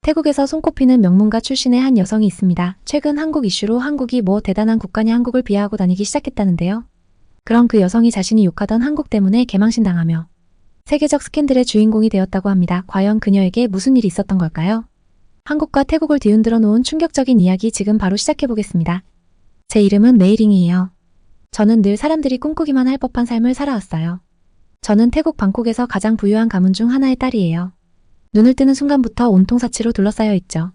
태국에서 손꼽히는 명문가 출신의 한 여성이 있습니다. 최근 한국 이슈로 한국이 뭐 대단한 국가냐 한국을 비하하고 다니기 시작했다는데요. 그런 그 여성이 자신이 욕하던 한국 때문에 개망신당하며 세계적 스캔들의 주인공이 되었다고 합니다. 과연 그녀에게 무슨 일이 있었던 걸까요? 한국과 태국을 뒤흔들어 놓은 충격적인 이야기 지금 바로 시작해보겠습니다. 제 이름은 메이링이에요. 저는 늘 사람들이 꿈꾸기만 할 법한 삶을 살아왔어요. 저는 태국 방콕에서 가장 부유한 가문 중 하나의 딸이에요. 눈을 뜨는 순간부터 온통 사치로 둘러싸여 있죠.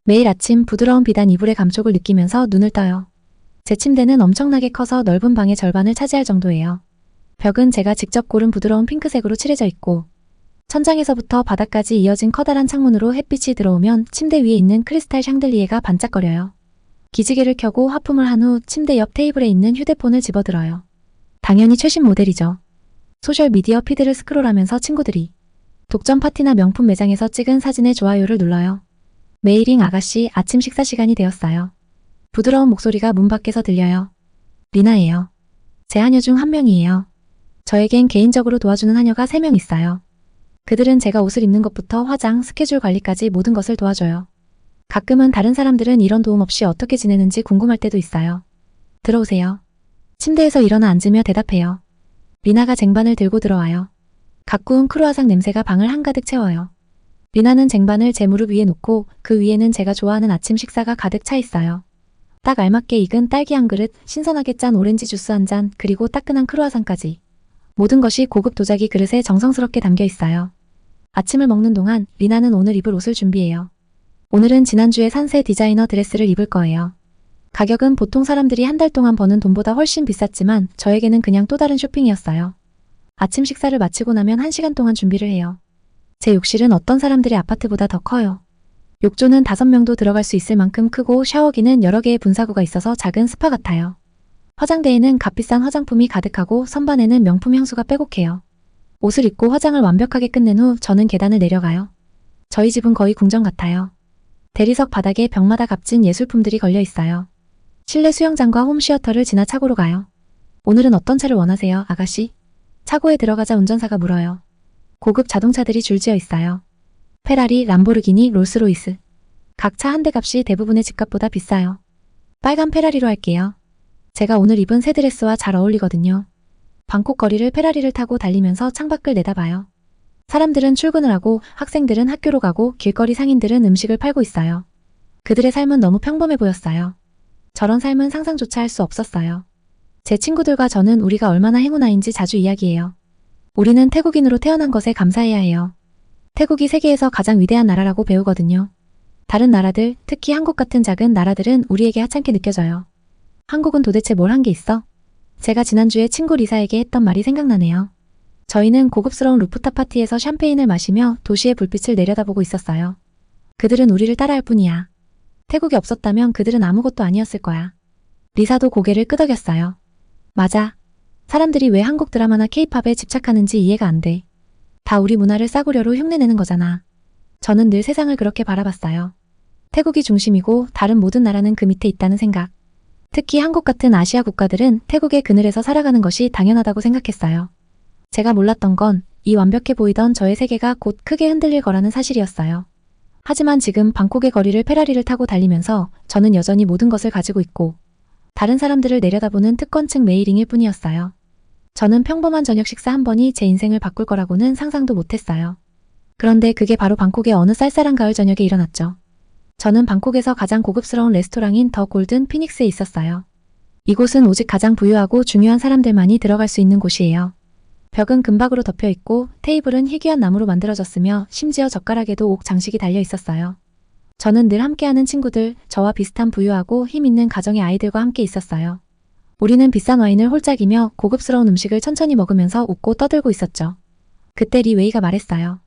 매일 아침 부드러운 비단 이불의 감촉을 느끼면서 눈을 떠요. 제 침대는 엄청나게 커서 넓은 방의 절반을 차지할 정도예요. 벽은 제가 직접 고른 부드러운 핑크색으로 칠해져 있고 천장에서부터 바닥까지 이어진 커다란 창문으로 햇빛이 들어오면 침대 위에 있는 크리스탈 샹들리에가 반짝거려요. 기지개를 켜고 하품을 한 후 침대 옆 테이블에 있는 휴대폰을 집어들어요. 당연히 최신 모델이죠. 소셜미디어 피드를 스크롤하면서 친구들이 독점 파티나 명품 매장에서 찍은 사진에 좋아요를 눌러요. 메이링 아가씨, 아침 식사 시간이 되었어요. 부드러운 목소리가 문 밖에서 들려요. 리나예요. 제 하녀 중 한 명이에요. 저에겐 개인적으로 도와주는 하녀가 3명 있어요. 그들은 제가 옷을 입는 것부터 화장, 스케줄 관리까지 모든 것을 도와줘요. 가끔은 다른 사람들은 이런 도움 없이 어떻게 지내는지 궁금할 때도 있어요. 들어오세요. 침대에서 일어나 앉으며 대답해요. 리나가 쟁반을 들고 들어와요. 갓 구운 크루아상 냄새가 방을 한가득 채워요. 리나는 쟁반을 제 무릎 위에 놓고 그 위에는 제가 좋아하는 아침 식사가 가득 차 있어요. 딱 알맞게 익은 딸기 한 그릇, 신선하게 짠 오렌지 주스 한 잔, 그리고 따끈한 크루아상까지. 모든 것이 고급 도자기 그릇에 정성스럽게 담겨 있어요. 아침을 먹는 동안 리나는 오늘 입을 옷을 준비해요. 오늘은 지난주에 산 새 디자이너 드레스를 입을 거예요. 가격은 보통 사람들이 한 달 동안 버는 돈보다 훨씬 비쌌지만 저에게는 그냥 또 다른 쇼핑이었어요. 아침 식사를 마치고 나면 1시간 동안 준비를 해요. 제 욕실은 어떤 사람들의 아파트보다 더 커요. 욕조는 5명도 들어갈 수 있을 만큼 크고 샤워기는 여러 개의 분사구가 있어서 작은 스파 같아요. 화장대에는 값비싼 화장품이 가득하고 선반에는 명품 향수가 빼곡해요. 옷을 입고 화장을 완벽하게 끝낸 후 저는 계단을 내려가요. 저희 집은 거의 궁전 같아요. 대리석 바닥에 벽마다 값진 예술품들이 걸려 있어요. 실내 수영장과 홈시어터를 지나 차고로 가요. 오늘은 어떤 차를 원하세요, 아가씨? 차고에 들어가자 운전사가 물어요. 고급 자동차들이 줄지어 있어요. 페라리, 람보르기니, 롤스로이스. 각 차 한 대 값이 대부분의 집값보다 비싸요. 빨간 페라리로 할게요. 제가 오늘 입은 새 드레스와 잘 어울리거든요. 방콕 거리를 페라리를 타고 달리면서 창밖을 내다봐요. 사람들은 출근을 하고 학생들은 학교로 가고 길거리 상인들은 음식을 팔고 있어요. 그들의 삶은 너무 평범해 보였어요. 저런 삶은 상상조차 할 수 없었어요. 제 친구들과 저는 우리가 얼마나 행운아인지 자주 이야기해요. 우리는 태국인으로 태어난 것에 감사해야 해요. 태국이 세계에서 가장 위대한 나라라고 배우거든요. 다른 나라들, 특히 한국 같은 작은 나라들은 우리에게 하찮게 느껴져요. 한국은 도대체 뭘 한 게 있어? 제가 지난주에 친구 리사에게 했던 말이 생각나네요. 저희는 고급스러운 루프탑 파티에서 샴페인을 마시며 도시의 불빛을 내려다보고 있었어요. 그들은 우리를 따라할 뿐이야. 태국이 없었다면 그들은 아무것도 아니었을 거야. 리사도 고개를 끄덕였어요. 맞아. 사람들이 왜 한국 드라마나 케이팝에 집착하는지 이해가 안 돼. 다 우리 문화를 싸구려로 흉내내는 거잖아. 저는 늘 세상을 그렇게 바라봤어요. 태국이 중심이고 다른 모든 나라는 그 밑에 있다는 생각. 특히 한국 같은 아시아 국가들은 태국의 그늘에서 살아가는 것이 당연하다고 생각했어요. 제가 몰랐던 건 이 완벽해 보이던 저의 세계가 곧 크게 흔들릴 거라는 사실이었어요. 하지만 지금 방콕의 거리를 페라리를 타고 달리면서 저는 여전히 모든 것을 가지고 있고 다른 사람들을 내려다보는 특권층 메이링일 뿐이었어요. 저는 평범한 저녁 식사 한 번이 제 인생을 바꿀 거라고는 상상도 못했어요. 그런데 그게 바로 방콕의 어느 쌀쌀한 가을 저녁에 일어났죠. 저는 방콕에서 가장 고급스러운 레스토랑인 더 골든 피닉스에 있었어요. 이곳은 오직 가장 부유하고 중요한 사람들만이 들어갈 수 있는 곳이에요. 벽은 금박으로 덮여 있고 테이블은 희귀한 나무로 만들어졌으며 심지어 젓가락에도 옥 장식이 달려 있었어요. 저는 늘 함께하는 친구들, 저와 비슷한 부유하고 힘 있는 가정의 아이들과 함께 있었어요. 우리는 비싼 와인을 홀짝이며 고급스러운 음식을 천천히 먹으면서 웃고 떠들고 있었죠. 그때 리 웨이가 말했어요.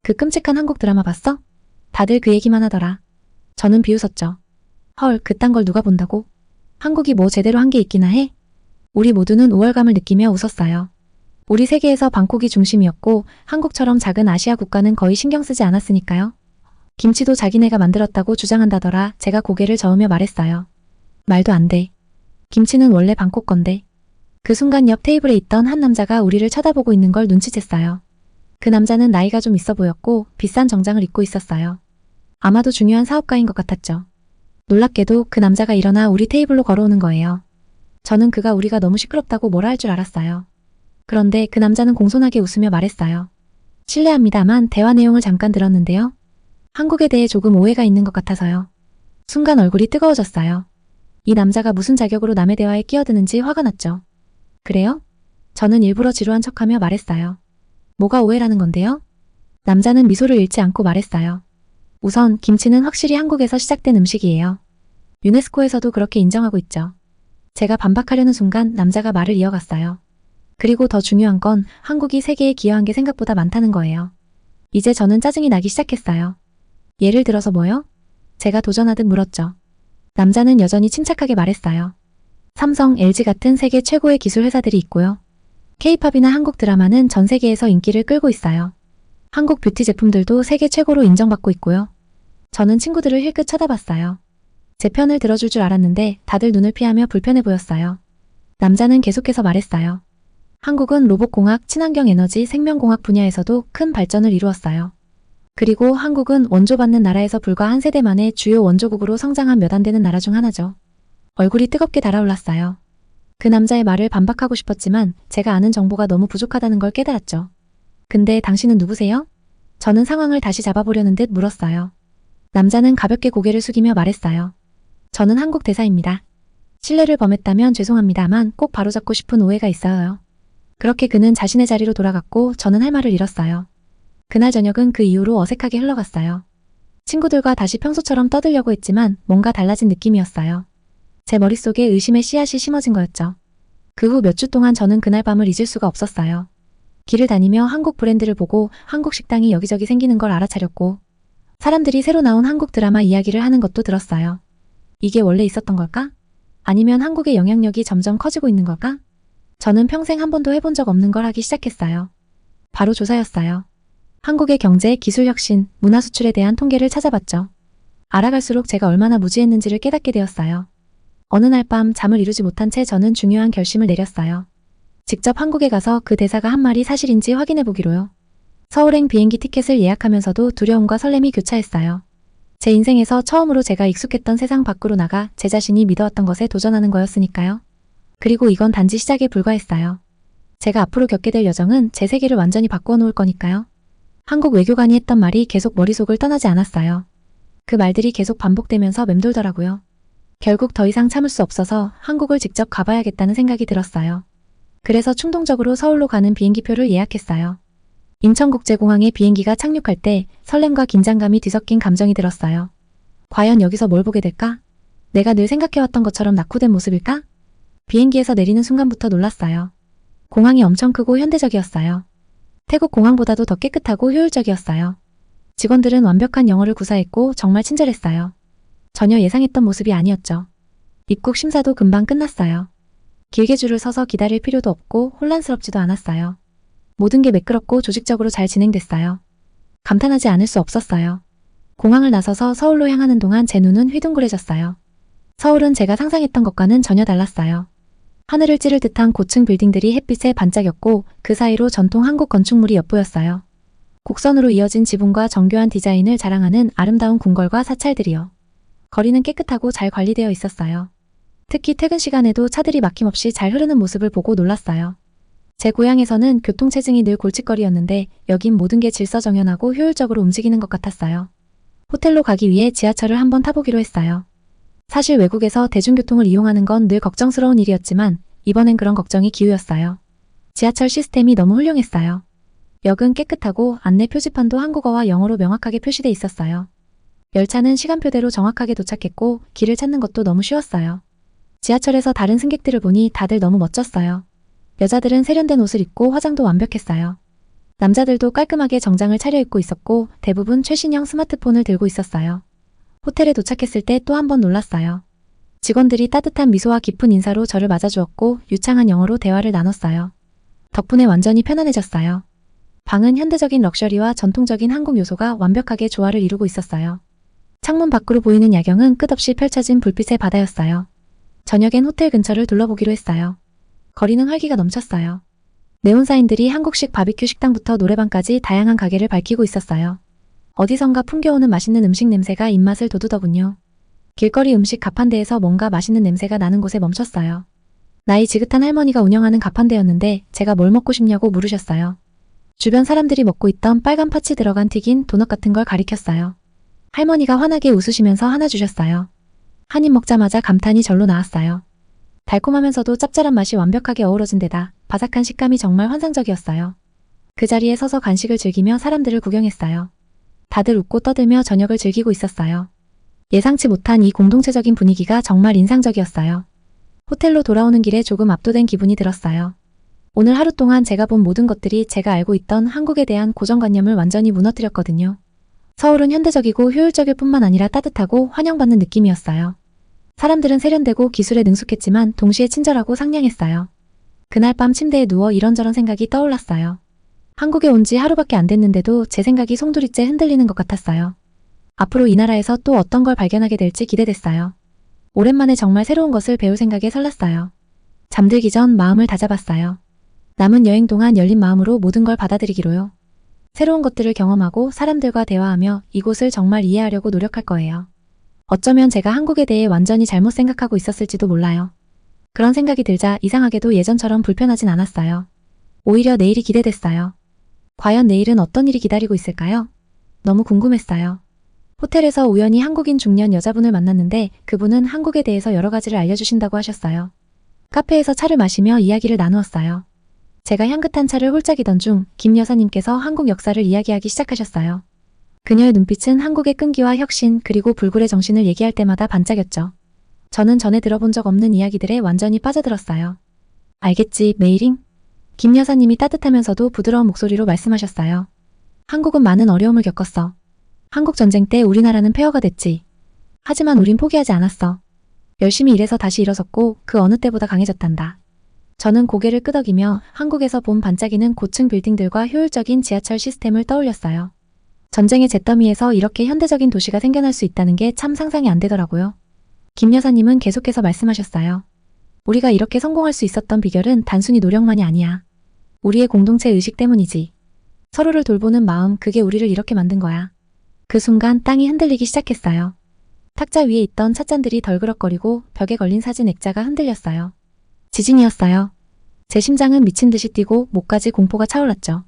그 끔찍한 한국 드라마 봤어? 다들 그 얘기만 하더라. 저는 비웃었죠. 헐, 그딴 걸 누가 본다고? 한국이 뭐 제대로 한 게 있기나 해? 우리 모두는 우월감을 느끼며 웃었어요. 우리 세계에서 방콕이 중심이었고 한국처럼 작은 아시아 국가는 거의 신경 쓰지 않았으니까요. 김치도 자기네가 만들었다고 주장한다더라. 제가 고개를 저으며 말했어요. 말도 안 돼. 김치는 원래 방콕 건데. 그 순간 옆 테이블에 있던 한 남자가 우리를 쳐다보고 있는 걸 눈치챘어요. 그 남자는 나이가 좀 있어 보였고 비싼 정장을 입고 있었어요. 아마도 중요한 사업가인 것 같았죠. 놀랍게도 그 남자가 일어나 우리 테이블로 걸어오는 거예요. 저는 우리가 너무 시끄럽다고 뭐라 할 줄 알았어요. 그런데 그 남자는 공손하게 웃으며 말했어요. 실례합니다만 대화 내용을 잠깐 들었는데요. 한국에 대해 조금 오해가 있는 것 같아서요. 순간 얼굴이 뜨거워졌어요. 이 남자가 무슨 자격으로 남의 대화에 끼어드는지 화가 났죠. 그래요? 저는 일부러 지루한 척하며 말했어요. 뭐가 오해라는 건데요? 남자는 미소를 잃지 않고 말했어요. 우선 김치는 확실히 한국에서 시작된 음식이에요. 유네스코에서도 그렇게 인정하고 있죠. 제가 반박하려는 순간 남자가 말을 이어갔어요. 그리고 더 중요한 건 한국이 세계에 기여한 게 생각보다 많다는 거예요. 이제 저는 짜증이 나기 시작했어요. 예를 들어서 뭐요? 제가 도전하듯 물었죠. 남자는 여전히 침착하게 말했어요. 삼성, LG 같은 세계 최고의 기술 회사들이 있고요. K-팝이나 한국 드라마는 전 세계에서 인기를 끌고 있어요. 한국 뷰티 제품들도 세계 최고로 인정받고 있고요. 저는 친구들을 힐끗 쳐다봤어요. 제 편을 들어줄 줄 알았는데 다들 눈을 피하며 불편해 보였어요. 남자는 계속해서 말했어요. 한국은 로봇공학, 친환경 에너지, 생명공학 분야에서도 큰 발전을 이루었어요. 그리고 한국은 원조 받는 나라에서 불과 한 세대 만에 주요 원조국으로 성장한 몇 안 되는 나라 중 하나죠. 얼굴이 뜨겁게 달아올랐어요. 그 남자의 말을 반박하고 싶었지만 제가 아는 정보가 너무 부족하다는 걸 깨달았죠. 근데 당신은 누구세요? 저는 상황을 다시 잡아보려는 듯 물었어요. 남자는 가볍게 고개를 숙이며 말했어요. 저는 한국 대사입니다. 실례를 범했다면 죄송합니다만 꼭 바로잡고 싶은 오해가 있어요. 그렇게 그는 자신의 자리로 돌아갔고 저는 할 말을 잃었어요. 그날 저녁은 그 이후로 어색하게 흘러갔어요. 친구들과 다시 평소처럼 떠들려고 했지만 뭔가 달라진 느낌이었어요. 제 머릿속에 의심의 씨앗이 심어진 거였죠. 그 후 몇 주 동안 저는 그날 밤을 잊을 수가 없었어요. 길을 다니며 한국 브랜드를 보고 한국 식당이 여기저기 생기는 걸 알아차렸고 사람들이 새로 나온 한국 드라마 이야기를 하는 것도 들었어요. 이게 원래 있었던 걸까? 아니면 한국의 영향력이 점점 커지고 있는 걸까? 저는 평생 한 번도 해본 적 없는 걸 하기 시작했어요. 바로 조사였어요. 한국의 경제, 기술 혁신, 문화 수출에 대한 통계를 찾아봤죠. 알아갈수록 제가 얼마나 무지했는지를 깨닫게 되었어요. 어느 날 밤 잠을 이루지 못한 채 저는 중요한 결심을 내렸어요. 직접 한국에 가서 그 대사가 한 말이 사실인지 확인해 보기로요. 서울행 비행기 티켓을 예약하면서도 두려움과 설렘이 교차했어요. 제 인생에서 처음으로 제가 익숙했던 세상 밖으로 나가 제 자신이 믿어왔던 것에 도전하는 거였으니까요. 그리고 이건 단지 시작에 불과했어요. 제가 앞으로 겪게 될 여정은 제 세계를 완전히 바꾸어 놓을 거니까요. 한국 외교관이 했던 말이 계속 머릿속을 떠나지 않았어요. 그 말들이 계속 반복되면서 맴돌더라고요. 결국 더 이상 참을 수 없어서 한국을 직접 가봐야겠다는 생각이 들었어요. 그래서 충동적으로 서울로 가는 비행기표를 예약했어요. 인천국제공항에 비행기가 착륙할 때 설렘과 긴장감이 뒤섞인 감정이 들었어요. 과연 여기서 뭘 보게 될까? 내가 늘 생각해왔던 것처럼 낙후된 모습일까? 비행기에서 내리는 순간부터 놀랐어요. 공항이 엄청 크고 현대적이었어요. 태국 공항보다도 더 깨끗하고 효율적이었어요. 직원들은 완벽한 영어를 구사했고 정말 친절했어요. 전혀 예상했던 모습이 아니었죠. 입국 심사도 금방 끝났어요. 길게 줄을 서서 기다릴 필요도 없고 혼란스럽지도 않았어요. 모든 게 매끄럽고 조직적으로 잘 진행됐어요. 감탄하지 않을 수 없었어요. 공항을 나서서 서울로 향하는 동안 제 눈은 휘둥그레졌어요. 서울은 제가 상상했던 것과는 전혀 달랐어요. 하늘을 찌를 듯한 고층 빌딩들이 햇빛에 반짝였고 그 사이로 전통 한국 건축물이 엿보였어요. 곡선으로 이어진 지붕과 정교한 디자인을 자랑하는 아름다운 궁궐과 사찰들이요. 거리는 깨끗하고 잘 관리되어 있었어요. 특히 퇴근 시간에도 차들이 막힘없이 잘 흐르는 모습을 보고 놀랐어요. 제 고향에서는 교통체증이 늘 골칫거리였는데 여긴 모든 게 질서정연하고 효율적으로 움직이는 것 같았어요. 호텔로 가기 위해 지하철을 한번 타보기로 했어요. 사실 외국에서 대중교통을 이용하는 건 늘 걱정스러운 일이었지만 이번엔 그런 걱정이 기우였어요. 지하철 시스템이 너무 훌륭했어요. 역은 깨끗하고 안내 표지판도 한국어와 영어로 명확하게 표시돼 있었어요. 열차는 시간표대로 정확하게 도착했고 길을 찾는 것도 너무 쉬웠어요. 지하철에서 다른 승객들을 보니 다들 너무 멋졌어요. 여자들은 세련된 옷을 입고 화장도 완벽했어요. 남자들도 깔끔하게 정장을 차려입고 있었고 대부분 최신형 스마트폰을 들고 있었어요. 호텔에 도착했을 때 또 한 번 놀랐어요. 직원들이 따뜻한 미소와 깊은 인사로 저를 맞아주었고 유창한 영어로 대화를 나눴어요. 덕분에 완전히 편안해졌어요. 방은 현대적인 럭셔리와 전통적인 한국 요소가 완벽하게 조화를 이루고 있었어요. 창문 밖으로 보이는 야경은 끝없이 펼쳐진 불빛의 바다였어요. 저녁엔 호텔 근처를 둘러보기로 했어요. 거리는 활기가 넘쳤어요. 네온사인들이 한국식 바비큐 식당부터 노래방까지 다양한 가게를 밝히고 있었어요. 어디선가 풍겨오는 맛있는 음식 냄새가 입맛을 돋우더군요. 길거리 음식 가판대에서 뭔가 맛있는 냄새가 나는 곳에 멈췄어요. 나이 지긋한 할머니가 운영하는 가판대였는데 제가 뭘 먹고 싶냐고 물으셨어요. 주변 사람들이 먹고 있던 빨간 파츠 들어간 튀긴 도넛 같은 걸 가리켰어요. 할머니가 환하게 웃으시면서 하나 주셨어요. 한 입 먹자마자 감탄이 절로 나왔어요. 달콤하면서도 짭짤한 맛이 완벽하게 어우러진 데다 바삭한 식감이 정말 환상적이었어요. 그 자리에 서서 간식을 즐기며 사람들을 구경했어요. 다들 웃고 떠들며 저녁을 즐기고 있었어요. 예상치 못한 이 공동체적인 분위기가 정말 인상적이었어요. 호텔로 돌아오는 길에 조금 압도된 기분이 들었어요. 오늘 하루 동안 제가 본 모든 것들이 제가 알고 있던 한국에 대한 고정관념을 완전히 무너뜨렸거든요. 서울은 현대적이고 효율적일 뿐만 아니라 따뜻하고 환영받는 느낌이었어요. 사람들은 세련되고 기술에 능숙했지만 동시에 친절하고 상냥했어요. 그날 밤 침대에 누워 이런저런 생각이 떠올랐어요. 한국에 온 지 하루밖에 안 됐는데도 제 생각이 송두리째 흔들리는 것 같았어요. 앞으로 이 나라에서 또 어떤 걸 발견하게 될지 기대됐어요. 오랜만에 정말 새로운 것을 배울 생각에 설렜어요. 잠들기 전 마음을 다잡았어요. 남은 여행 동안 열린 마음으로 모든 걸 받아들이기로요. 새로운 것들을 경험하고 사람들과 대화하며 이곳을 정말 이해하려고 노력할 거예요. 어쩌면 제가 한국에 대해 완전히 잘못 생각하고 있었을지도 몰라요. 그런 생각이 들자 이상하게도 예전처럼 불편하진 않았어요. 오히려 내일이 기대됐어요. 과연 내일은 어떤 일이 기다리고 있을까요? 너무 궁금했어요. 호텔에서 우연히 한국인 중년 여자분을 만났는데 그분은 한국에 대해서 여러 가지를 알려주신다고 하셨어요. 카페에서 차를 마시며 이야기를 나누었어요. 제가 향긋한 차를 홀짝이던 중 김 여사님께서 한국 역사를 이야기하기 시작하셨어요. 그녀의 눈빛은 한국의 끈기와 혁신 그리고 불굴의 정신을 얘기할 때마다 반짝였죠. 저는 전에 들어본 적 없는 이야기들에 완전히 빠져들었어요. 알겠지, 메이링? 김 여사님이 따뜻하면서도 부드러운 목소리로 말씀하셨어요. 한국은 많은 어려움을 겪었어. 한국 전쟁 때 우리나라는 폐허가 됐지. 하지만 우린 포기하지 않았어. 열심히 일해서 다시 일어섰고 그 어느 때보다 강해졌단다. 저는 고개를 끄덕이며 한국에서 본 반짝이는 고층 빌딩들과 효율적인 지하철 시스템을 떠올렸어요. 전쟁의 잿더미에서 이렇게 현대적인 도시가 생겨날 수 있다는 게 참 상상이 안 되더라고요. 김 여사님은 계속해서 말씀하셨어요. 우리가 이렇게 성공할 수 있었던 비결은 단순히 노력만이 아니야. 우리의 공동체 의식 때문이지. 서로를 돌보는 마음, 그게 우리를 이렇게 만든 거야. 그 순간 땅이 흔들리기 시작했어요. 탁자 위에 있던 찻잔들이 덜그럭거리고 벽에 걸린 사진 액자가 흔들렸어요. 지진이었어요. 제 심장은 미친 듯이 뛰고 목까지 공포가 차올랐죠.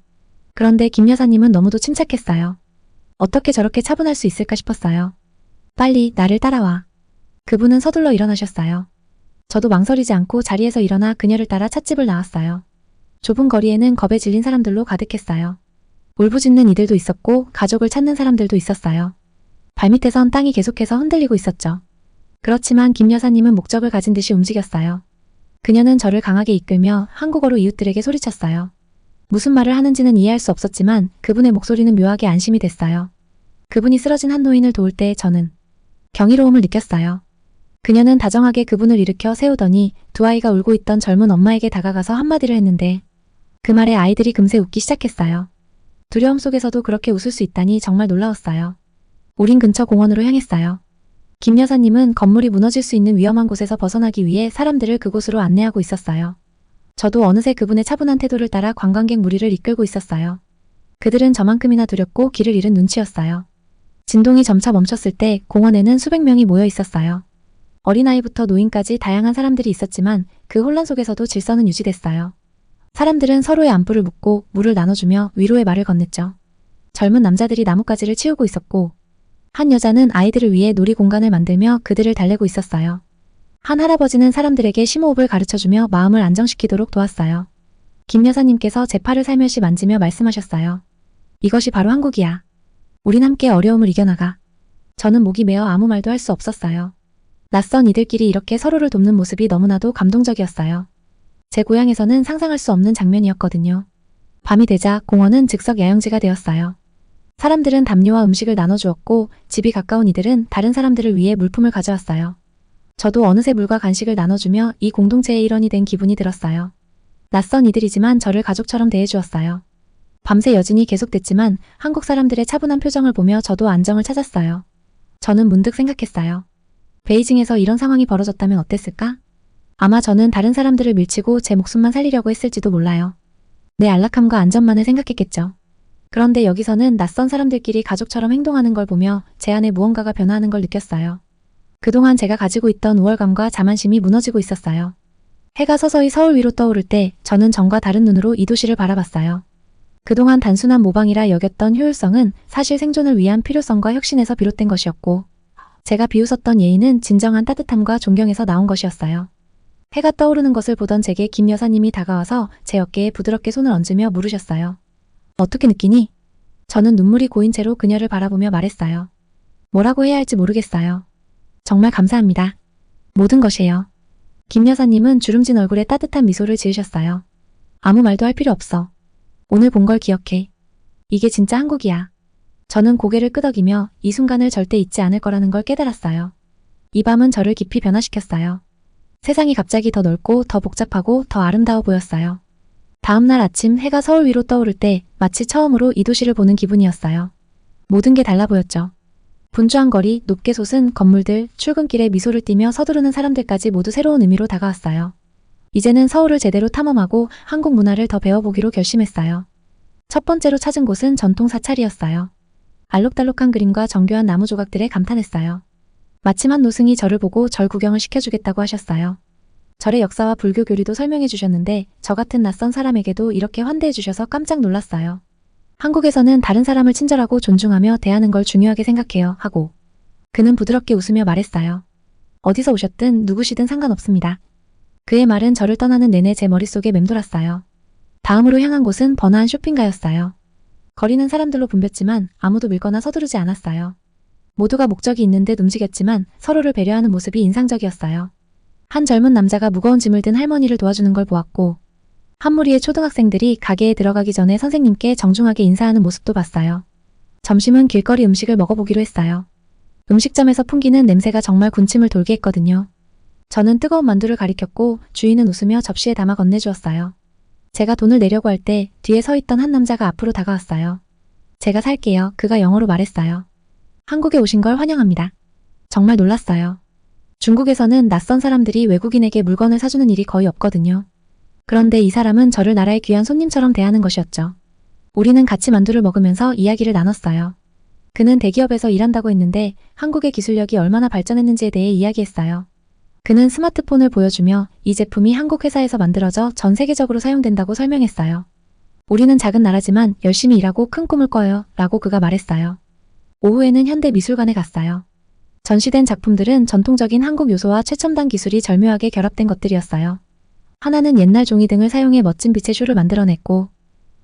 그런데 김 여사님은 너무도 침착했어요. 어떻게 저렇게 차분할 수 있을까 싶었어요. 빨리 나를 따라와. 그분은 서둘러 일어나셨어요. 저도 망설이지 않고 자리에서 일어나 그녀를 따라 찻집을 나왔어요. 좁은 거리에는 겁에 질린 사람들로 가득했어요. 울부짖는 이들도 있었고 가족을 찾는 사람들도 있었어요. 발밑에선 땅이 계속해서 흔들리고 있었죠. 그렇지만 김 여사님은 목적을 가진 듯이 움직였어요. 그녀는 저를 강하게 이끌며 한국어로 이웃들에게 소리쳤어요. 무슨 말을 하는지는 이해할 수 없었지만 그분의 목소리는 묘하게 안심이 됐어요. 그분이 쓰러진 한 노인을 도울 때 저는 경이로움을 느꼈어요. 그녀는 다정하게 그분을 일으켜 세우더니 두 아이가 울고 있던 젊은 엄마에게 다가가서 한마디를 했는데 그 말에 아이들이 금세 웃기 시작했어요. 두려움 속에서도 그렇게 웃을 수 있다니 정말 놀라웠어요. 우린 근처 공원으로 향했어요. 김 여사님은 건물이 무너질 수 있는 위험한 곳에서 벗어나기 위해 사람들을 그곳으로 안내하고 있었어요. 저도 어느새 그분의 차분한 태도를 따라 관광객 무리를 이끌고 있었어요. 그들은 저만큼이나 두렵고 길을 잃은 눈치였어요. 진동이 점차 멈췄을 때 공원에는 수백 명이 모여 있었어요. 어린아이부터 노인까지 다양한 사람들이 있었지만 그 혼란 속에서도 질서는 유지됐어요. 사람들은 서로의 안부를 묻고 물을 나눠주며 위로의 말을 건넸죠. 젊은 남자들이 나뭇가지를 치우고 있었고 한 여자는 아이들을 위해 놀이 공간을 만들며 그들을 달래고 있었어요. 한 할아버지는 사람들에게 심호흡을 가르쳐주며 마음을 안정시키도록 도왔어요. 김 여사님께서 제 팔을 살며시 만지며 말씀하셨어요. 이것이 바로 한국이야. 우린 함께 어려움을 이겨나가. 저는 목이 메어 아무 말도 할 수 없었어요. 낯선 이들끼리 이렇게 서로를 돕는 모습이 너무나도 감동적이었어요. 제 고향에서는 상상할 수 없는 장면이었거든요. 밤이 되자 공원은 즉석 야영지가 되었어요. 사람들은 담요와 음식을 나눠주었고 집이 가까운 이들은 다른 사람들을 위해 물품을 가져왔어요. 저도 어느새 물과 간식을 나눠주며 이 공동체의 일원이 된 기분이 들었어요. 낯선 이들이지만 저를 가족처럼 대해주었어요. 밤새 여진이 계속됐지만 한국 사람들의 차분한 표정을 보며 저도 안정을 찾았어요. 저는 문득 생각했어요. 베이징에서 이런 상황이 벌어졌다면 어땠을까? 아마 저는 다른 사람들을 밀치고 제 목숨만 살리려고 했을지도 몰라요. 내 안락함과 안전만을 생각했겠죠. 그런데 여기서는 낯선 사람들끼리 가족처럼 행동하는 걸 보며 제 안에 무언가가 변화하는 걸 느꼈어요. 그동안 제가 가지고 있던 우월감과 자만심이 무너지고 있었어요. 해가 서서히 서울 위로 떠오를 때 저는 전과 다른 눈으로 이 도시를 바라봤어요. 그동안 단순한 모방이라 여겼던 효율성은 사실 생존을 위한 필요성과 혁신에서 비롯된 것이었고, 제가 비웃었던 예의는 진정한 따뜻함과 존경에서 나온 것이었어요. 해가 떠오르는 것을 보던 제게 김 여사님이 다가와서 제 어깨에 부드럽게 손을 얹으며 물으셨어요. 어떻게 느끼니? 저는 눈물이 고인 채로 그녀를 바라보며 말했어요. 뭐라고 해야 할지 모르겠어요. 정말 감사합니다. 모든 것이에요. 김 여사님은 주름진 얼굴에 따뜻한 미소를 지으셨어요. 아무 말도 할 필요 없어. 오늘 본 걸 기억해. 이게 진짜 한국이야. 저는 고개를 끄덕이며 이 순간을 절대 잊지 않을 거라는 걸 깨달았어요. 이 밤은 저를 깊이 변화시켰어요. 세상이 갑자기 더 넓고 더 복잡하고 더 아름다워 보였어요. 다음 날 아침 해가 서울 위로 떠오를 때 마치 처음으로 이 도시를 보는 기분이었어요. 모든 게 달라 보였죠. 분주한 거리, 높게 솟은 건물들, 출근길에 미소를 띠며 서두르는 사람들까지 모두 새로운 의미로 다가왔어요. 이제는 서울을 제대로 탐험하고 한국 문화를 더 배워보기로 결심했어요. 첫 번째로 찾은 곳은 전통 사찰이었어요. 알록달록한 그림과 정교한 나무 조각들에 감탄했어요. 마침 한 노승이 저를 보고 절 구경을 시켜주겠다고 하셨어요. 절의 역사와 불교 교리도 설명해 주셨는데 저 같은 낯선 사람에게도 이렇게 환대해 주셔서 깜짝 놀랐어요. 한국에서는 다른 사람을 친절하고 존중하며 대하는 걸 중요하게 생각해요 하고, 그는 부드럽게 웃으며 말했어요. 어디서 오셨든 누구시든 상관없습니다. 그의 말은 저를 떠나는 내내 제 머릿속에 맴돌았어요. 다음으로 향한 곳은 번화한 쇼핑가였어요. 거리는 사람들로 붐볐지만 아무도 밀거나 서두르지 않았어요. 모두가 목적이 있는 듯 움직였지만 서로를 배려하는 모습이 인상적이었어요. 한 젊은 남자가 무거운 짐을 든 할머니를 도와주는 걸 보았고, 한 무리의 초등학생들이 가게에 들어가기 전에 선생님께 정중하게 인사하는 모습도 봤어요. 점심은 길거리 음식을 먹어보기로 했어요. 음식점에서 풍기는 냄새가 정말 군침을 돌게 했거든요. 저는 뜨거운 만두를 가리켰고 주인은 웃으며 접시에 담아 건네주었어요. 제가 돈을 내려고 할 때 뒤에 서 있던 한 남자가 앞으로 다가왔어요. 제가 살게요. 그가 영어로 말했어요. 한국에 오신 걸 환영합니다. 정말 놀랐어요. 중국에서는 낯선 사람들이 외국인에게 물건을 사주는 일이 거의 없거든요. 그런데 이 사람은 저를 나라의 귀한 손님처럼 대하는 것이었죠. 우리는 같이 만두를 먹으면서 이야기를 나눴어요. 그는 대기업에서 일한다고 했는데 한국의 기술력이 얼마나 발전했는지에 대해 이야기했어요. 그는 스마트폰을 보여주며 이 제품이 한국 회사에서 만들어져 전 세계적으로 사용된다고 설명했어요. 우리는 작은 나라지만 열심히 일하고 큰 꿈을 꿔요 라고 그가 말했어요. 오후에는 현대미술관에 갔어요. 전시된 작품들은 전통적인 한국 요소와 최첨단 기술이 절묘하게 결합된 것들이었어요. 하나는 옛날 종이 등을 사용해 멋진 빛의 쇼를 만들어냈고,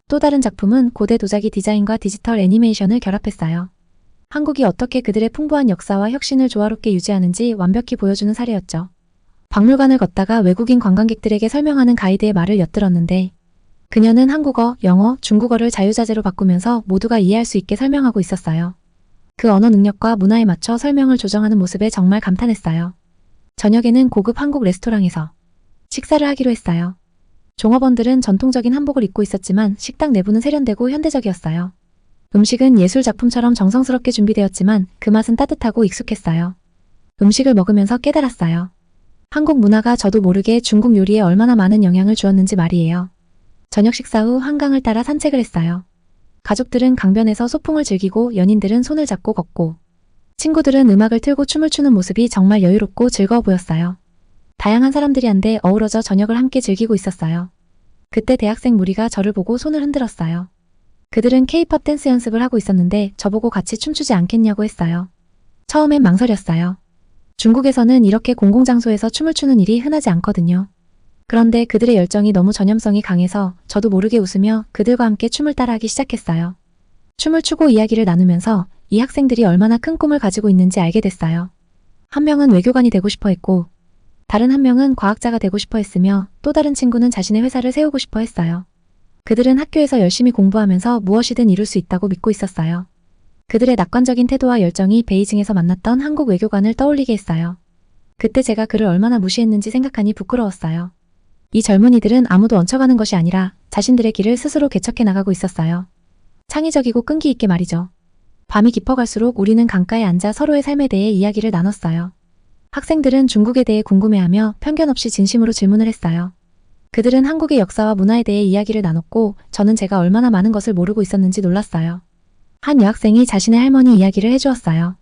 또 다른 작품은 고대 도자기 디자인과 디지털 애니메이션을 결합했어요. 한국이 어떻게 그들의 풍부한 역사와 혁신을 조화롭게 유지하는지 완벽히 보여주는 사례였죠. 박물관을 걷다가 외국인 관광객들에게 설명하는 가이드의 말을 엿들었는데, 그녀는 한국어, 영어, 중국어를 자유자재로 바꾸면서 모두가 이해할 수 있게 설명하고 있었어요. 그 언어 능력과 문화에 맞춰 설명을 조정하는 모습에 정말 감탄했어요. 저녁에는 고급 한국 레스토랑에서 식사를 하기로 했어요. 종업원들은 전통적인 한복을 입고 있었지만 식당 내부는 세련되고 현대적이었어요. 음식은 예술 작품처럼 정성스럽게 준비되었지만 그 맛은 따뜻하고 익숙했어요. 음식을 먹으면서 깨달았어요. 한국 문화가 저도 모르게 중국 요리에 얼마나 많은 영향을 주었는지 말이에요. 저녁 식사 후 한강을 따라 산책을 했어요. 가족들은 강변에서 소풍을 즐기고 연인들은 손을 잡고 걷고, 친구들은 음악을 틀고 춤을 추는 모습이 정말 여유롭고 즐거워 보였어요. 다양한 사람들이 한데 어우러져 저녁을 함께 즐기고 있었어요. 그때 대학생 무리가 저를 보고 손을 흔들었어요. 그들은 K-팝 댄스 연습을 하고 있었는데 저보고 같이 춤추지 않겠냐고 했어요. 처음엔 망설였어요. 중국에서는 이렇게 공공장소에서 춤을 추는 일이 흔하지 않거든요. 그런데 그들의 열정이 너무 전염성이 강해서 저도 모르게 웃으며 그들과 함께 춤을 따라하기 시작했어요. 춤을 추고 이야기를 나누면서 이 학생들이 얼마나 큰 꿈을 가지고 있는지 알게 됐어요. 한 명은 외교관이 되고 싶어 했고, 다른 한 명은 과학자가 되고 싶어 했으며 또 다른 친구는 자신의 회사를 세우고 싶어 했어요. 그들은 학교에서 열심히 공부하면서 무엇이든 이룰 수 있다고 믿고 있었어요. 그들의 낙관적인 태도와 열정이 베이징에서 만났던 한국 외교관을 떠올리게 했어요. 그때 제가 그를 얼마나 무시했는지 생각하니 부끄러웠어요. 이 젊은이들은 아무도 얹혀가는 것이 아니라 자신들의 길을 스스로 개척해 나가고 있었어요. 창의적이고 끈기 있게 말이죠. 밤이 깊어갈수록 우리는 강가에 앉아 서로의 삶에 대해 이야기를 나눴어요. 학생들은 중국에 대해 궁금해하며 편견 없이 진심으로 질문을 했어요. 그들은 한국의 역사와 문화에 대해 이야기를 나눴고 저는 제가 얼마나 많은 것을 모르고 있었는지 놀랐어요. 한 여학생이 자신의 할머니 이야기를 해주었어요.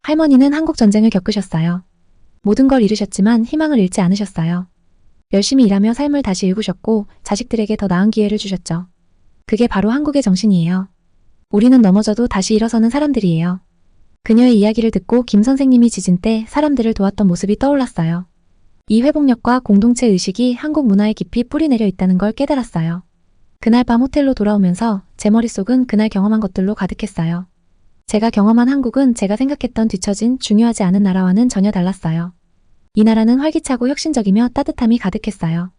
할머니는 한국 전쟁을 겪으셨어요. 모든 걸 잃으셨지만 희망을 잃지 않으셨어요. 열심히 일하며 삶을 다시 일구셨고 자식들에게 더 나은 기회를 주셨죠. 그게 바로 한국의 정신이에요. 우리는 넘어져도 다시 일어서는 사람들이에요. 그녀의 이야기를 듣고 김 선생님이 지진 때 사람들을 도왔던 모습이 떠올랐어요. 이 회복력과 공동체 의식이 한국 문화에 깊이 뿌리내려 있다는 걸 깨달았어요. 그날 밤 호텔로 돌아오면서 제 머릿속은 그날 경험한 것들로 가득했어요. 제가 경험한 한국은 제가 생각했던 뒤처진 중요하지 않은 나라와는 전혀 달랐어요. 이 나라는 활기차고 혁신적이며 따뜻함이 가득했어요.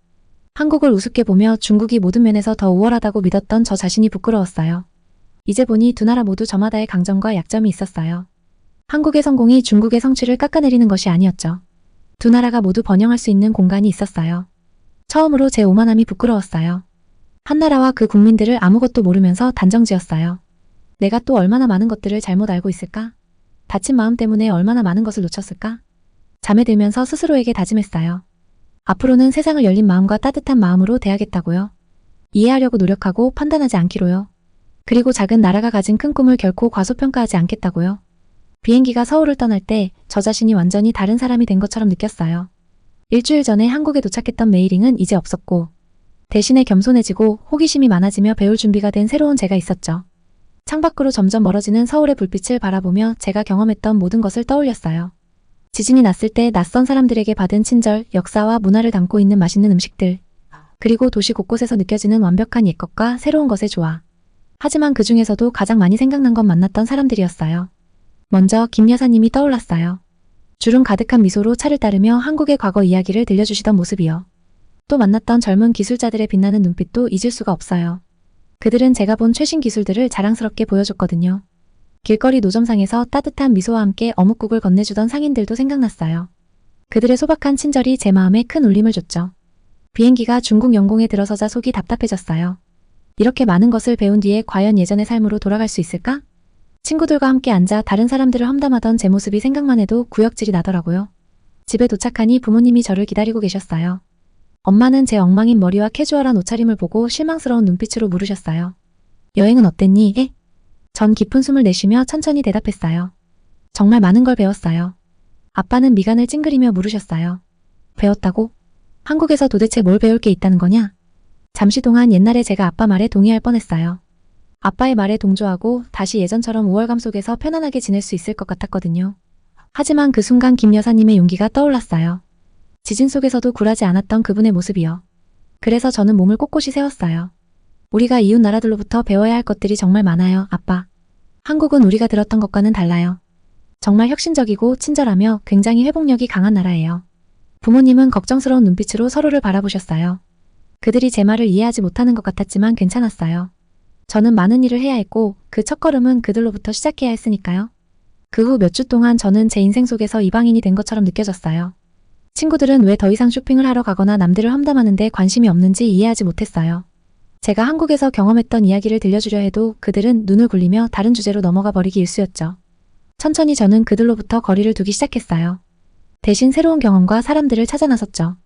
한국을 우습게 보며 중국이 모든 면에서 더 우월하다고 믿었던 저 자신이 부끄러웠어요. 이제 보니 두 나라 모두 저마다의 강점과 약점이 있었어요. 한국의 성공이 중국의 성취를 깎아내리는 것이 아니었죠. 두 나라가 모두 번영할 수 있는 공간이 있었어요. 처음으로 제 오만함이 부끄러웠어요. 한 나라와 그 국민들을 아무것도 모르면서 단정지었어요. 내가 또 얼마나 많은 것들을 잘못 알고 있을까? 다친 마음 때문에 얼마나 많은 것을 놓쳤을까? 잠에 들면서 스스로에게 다짐했어요. 앞으로는 세상을 열린 마음과 따뜻한 마음으로 대하겠다고요. 이해하려고 노력하고 판단하지 않기로요. 그리고 작은 나라가 가진 큰 꿈을 결코 과소평가하지 않겠다고요. 비행기가 서울을 떠날 때 저 자신이 완전히 다른 사람이 된 것처럼 느꼈어요. 일주일 전에 한국에 도착했던 메이링은 이제 없었고 대신에 겸손해지고 호기심이 많아지며 배울 준비가 된 새로운 제가 있었죠. 창밖으로 점점 멀어지는 서울의 불빛을 바라보며 제가 경험했던 모든 것을 떠올렸어요. 지진이 났을 때 낯선 사람들에게 받은 친절, 역사와 문화를 담고 있는 맛있는 음식들, 그리고 도시 곳곳에서 느껴지는 완벽한 옛것과 새로운 것의 조화. 하지만 그 중에서도 가장 많이 생각난 건 만났던 사람들이었어요. 먼저 김 여사님이 떠올랐어요. 주름 가득한 미소로 차를 따르며 한국의 과거 이야기를 들려주시던 모습이요. 또 만났던 젊은 기술자들의 빛나는 눈빛도 잊을 수가 없어요. 그들은 제가 본 최신 기술들을 자랑스럽게 보여줬거든요. 길거리 노점상에서 따뜻한 미소와 함께 어묵국을 건네주던 상인들도 생각났어요. 그들의 소박한 친절이 제 마음에 큰 울림을 줬죠. 비행기가 중국 영공에 들어서자 속이 답답해졌어요. 이렇게 많은 것을 배운 뒤에 과연 예전의 삶으로 돌아갈 수 있을까? 친구들과 함께 앉아 다른 사람들을 험담하던 제 모습이 생각만 해도 구역질이 나더라고요. 집에 도착하니 부모님이 저를 기다리고 계셨어요. 엄마는 제 엉망인 머리와 캐주얼한 옷차림을 보고 실망스러운 눈빛으로 물으셨어요. 여행은 어땠니? 에? 전 깊은 숨을 내쉬며 천천히 대답했어요. 정말 많은 걸 배웠어요. 아빠는 미간을 찡그리며 물으셨어요. 배웠다고? 한국에서 도대체 뭘 배울 게 있다는 거냐? 잠시 동안 옛날에 제가 아빠 말에 동의할 뻔했어요. 아빠의 말에 동조하고 다시 예전처럼 우월감 속에서 편안하게 지낼 수 있을 것 같았거든요. 하지만 그 순간 김 여사님의 용기가 떠올랐어요. 지진 속에서도 굴하지 않았던 그분의 모습이요. 그래서 저는 몸을 꼿꼿이 세웠어요. 우리가 이웃 나라들로부터 배워야 할 것들이 정말 많아요, 아빠. 한국은 우리가 들었던 것과는 달라요. 정말 혁신적이고 친절하며 굉장히 회복력이 강한 나라예요. 부모님은 걱정스러운 눈빛으로 서로를 바라보셨어요. 그들이 제 말을 이해하지 못하는 것 같았지만 괜찮았어요. 저는 많은 일을 해야 했고 그 첫걸음은 그들로부터 시작해야 했으니까요. 그 후 몇 주 동안 저는 제 인생 속에서 이방인이 된 것처럼 느껴졌어요. 친구들은 왜 더 이상 쇼핑을 하러 가거나 남들을 험담하는데 관심이 없는지 이해하지 못했어요. 제가 한국에서 경험했던 이야기를 들려주려 해도 그들은 눈을 굴리며 다른 주제로 넘어가 버리기 일쑤였죠. 천천히 저는 그들로부터 거리를 두기 시작했어요. 대신 새로운 경험과 사람들을 찾아 나섰죠.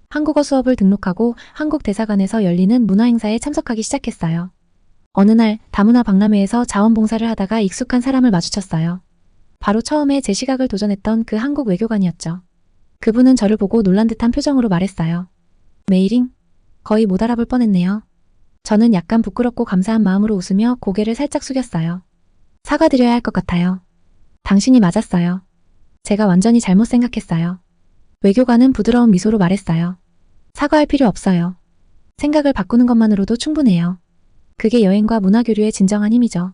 한국어 수업을 등록하고 한국 대사관에서 열리는 문화행사에 참석하기 시작했어요. 어느 날 다문화 박람회에서 자원봉사를 하다가 익숙한 사람을 마주쳤어요. 바로 처음에 제 시각을 도전했던 그 한국 외교관이었죠. 그분은 저를 보고 놀란 듯한 표정으로 말했어요. 메이링? 거의 못 알아볼 뻔했네요. 저는 약간 부끄럽고 감사한 마음으로 웃으며 고개를 살짝 숙였어요. 사과드려야 할 것 같아요. 당신이 맞았어요. 제가 완전히 잘못 생각했어요. 외교관은 부드러운 미소로 말했어요. 사과할 필요 없어요. 생각을 바꾸는 것만으로도 충분해요. 그게 여행과 문화교류의 진정한 힘이죠.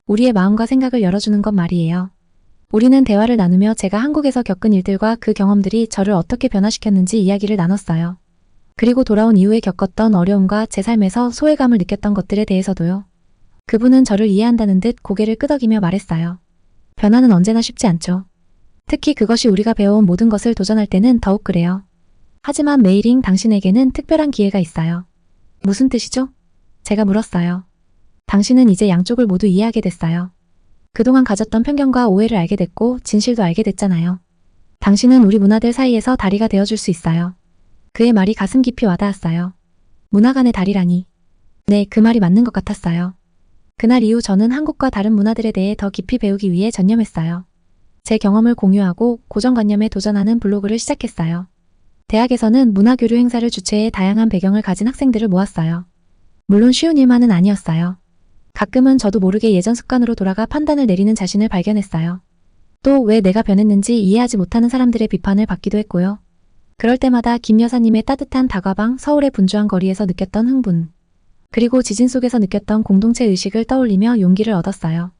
우리의 마음과 생각을 열어주는 것 말이에요. 우리는 대화를 나누며 제가 한국에서 겪은 일들과 그 경험들이 저를 어떻게 변화시켰는지 이야기를 나눴어요. 그리고 돌아온 이후에 겪었던 어려움과 제 삶에서 소외감을 느꼈던 것들에 대해서도요. 그분은 저를 이해한다는 듯 고개를 끄덕이며 말했어요. 변화는 언제나 쉽지 않죠. 특히 그것이 우리가 배워온 모든 것을 도전할 때는 더욱 그래요. 하지만 메이링, 당신에게는 특별한 기회가 있어요. 무슨 뜻이죠? 제가 물었어요. 당신은 이제 양쪽을 모두 이해하게 됐어요. 그동안 가졌던 편견과 오해를 알게 됐고 진실도 알게 됐잖아요. 당신은 우리 문화들 사이에서 다리가 되어줄 수 있어요. 그의 말이 가슴 깊이 와닿았어요. 문화 간의 달이라니. 네, 그 말이 맞는 것 같았어요. 그날 이후 저는 한국과 다른 문화들에 대해 더 깊이 배우기 위해 전념했어요. 제 경험을 공유하고 고정관념에 도전하는 블로그를 시작했어요. 대학에서는 문화교류 행사를 주최해 다양한 배경을 가진 학생들을 모았어요. 물론 쉬운 일만은 아니었어요. 가끔은 저도 모르게 예전 습관으로 돌아가 판단을 내리는 자신을 발견했어요. 또 왜 내가 변했는지 이해하지 못하는 사람들의 비판을 받기도 했고요. 그럴 때마다 김 여사님의 따뜻한 다가방, 서울의 분주한 거리에서 느꼈던 흥분, 그리고 지진 속에서 느꼈던 공동체 의식을 떠올리며 용기를 얻었어요.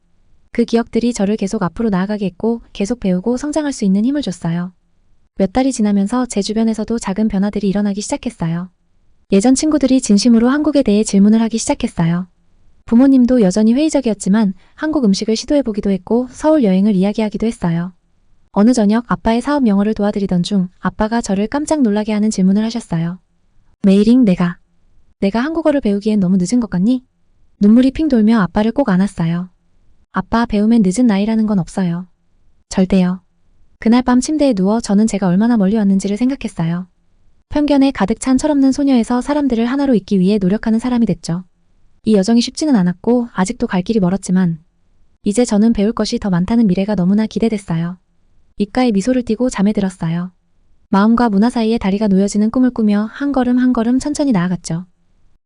그 기억들이 저를 계속 앞으로 나아가게 했고 계속 배우고 성장할 수 있는 힘을 줬어요. 몇 달이 지나면서 제 주변에서도 작은 변화들이 일어나기 시작했어요. 예전 친구들이 진심으로 한국에 대해 질문을 하기 시작했어요. 부모님도 여전히 회의적이었지만 한국 음식을 시도해보기도 했고 서울 여행을 이야기하기도 했어요. 어느 저녁 아빠의 사업 영어를 도와드리던 중 아빠가 저를 깜짝 놀라게 하는 질문을 하셨어요. 메이링, 내가 한국어를 배우기엔 너무 늦은 것 같니? 눈물이 핑 돌며 아빠를 꼭 안았어요. 아빠, 배우면 늦은 나이라는 건 없어요. 절대요. 그날 밤 침대에 누워 저는 제가 얼마나 멀리 왔는지를 생각했어요. 편견에 가득 찬 철없는 소녀에서 사람들을 하나로 잇기 위해 노력하는 사람이 됐죠. 이 여정이 쉽지는 않았고 아직도 갈 길이 멀었지만 이제 저는 배울 것이 더 많다는 미래가 너무나 기대됐어요. 입가에 미소를 띠고 잠에 들었어요. 마음과 문화 사이에 다리가 놓여지는 꿈을 꾸며 한 걸음 한 걸음 천천히 나아갔죠.